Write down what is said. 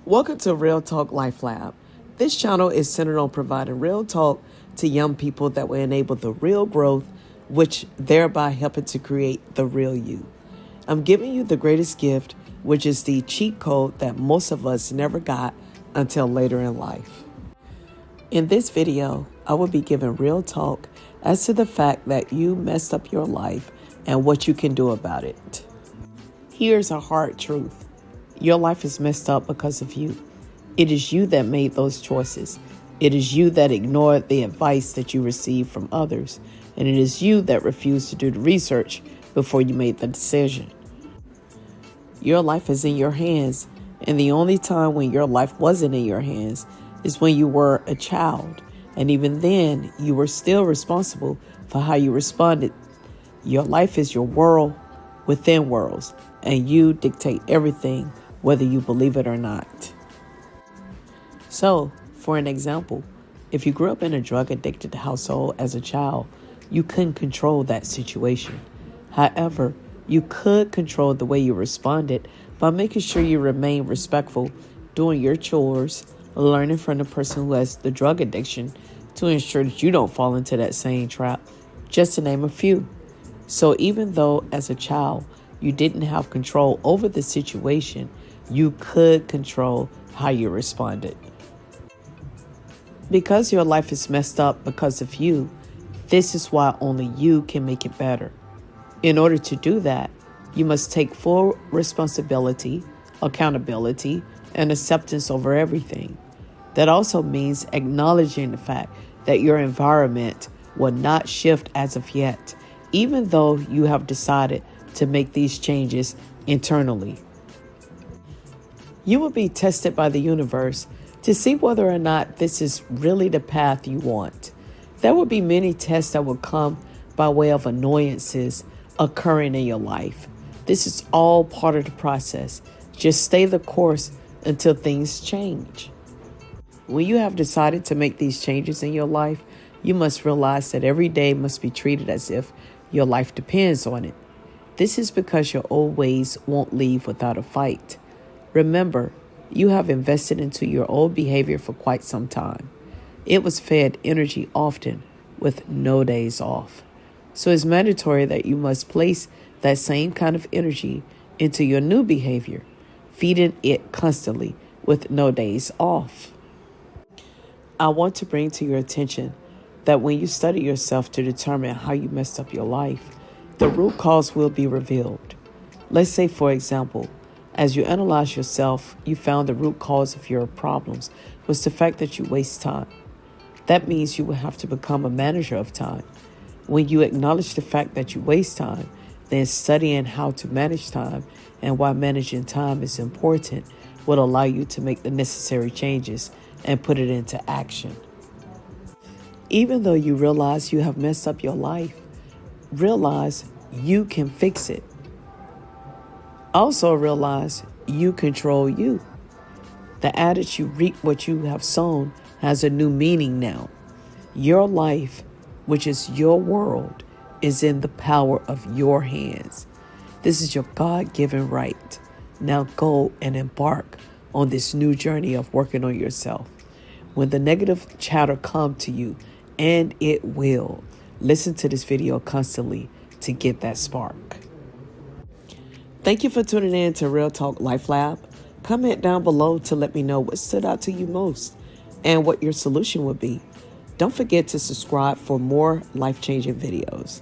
Welcome to Real Talk Life Lab. This channel is centered on providing real talk to young people that will enable the real growth, which thereby helping to create the real you. I'm giving you the greatest gift, which is the cheat code that most of us never got until later in life. In this video, I will be giving real talk as to the fact that you messed up your life and what you can do about it. Here's a hard truth. Your life is messed up because of you. It is you that made those choices. It is you that ignored the advice that you received from others. And it is you that refused to do the research before you made the decision. Your life is in your hands. And the only time when your life wasn't in your hands is when you were a child. And even then, you were still responsible for how you responded. Your life is your world within worlds. And you dictate everything, whether you believe it or not. So, for an example, if you grew up in a drug-addicted household as a child, you couldn't control that situation. However, you could control the way you responded by making sure you remain respectful, doing your chores, learning from the person who has the drug addiction to ensure that you don't fall into that same trap, just to name a few. So even though as a child, you didn't have control over the situation, you could control how you responded. Because your life is messed up because of you, this is why only you can make it better. In order to do that, you must take full responsibility, accountability, and acceptance over everything. That also means acknowledging the fact that your environment will not shift as of yet, even though you have decided to make these changes internally. You will be tested by the universe to see whether or not this is really the path you want. There will be many tests that will come by way of annoyances occurring in your life. This is all part of the process. Just stay the course until things change. When you have decided to make these changes in your life, you must realize that every day must be treated as if your life depends on it. This is because your old ways won't leave without a fight. Remember, you have invested into your old behavior for quite some time. It was fed energy often with no days off. So it's mandatory that you must place that same kind of energy into your new behavior, feeding it constantly with no days off. I want to bring to your attention that when you study yourself to determine how you messed up your life, the root cause will be revealed. Let's say, for example, as you analyze yourself, you found the root cause of your problems was the fact that you waste time. That means you will have to become a manager of time. When you acknowledge the fact that you waste time, then studying how to manage time and why managing time is important will allow you to make the necessary changes and put it into action. Even though you realize you have messed up your life, realize you can fix it. Also realize you control you. The adage, you reap what you have sown, has a new meaning now. Your life, which is your world, is in the power of your hands. This is your God-given right. Now go and embark on this new journey of working on yourself. When the negative chatter comes to you, and it will, listen to this video constantly to get that spark. Thank you for tuning in to Real Talk Life Lab. Comment down below to let me know what stood out to you most and what your solution would be. Don't forget to subscribe for more life-changing videos.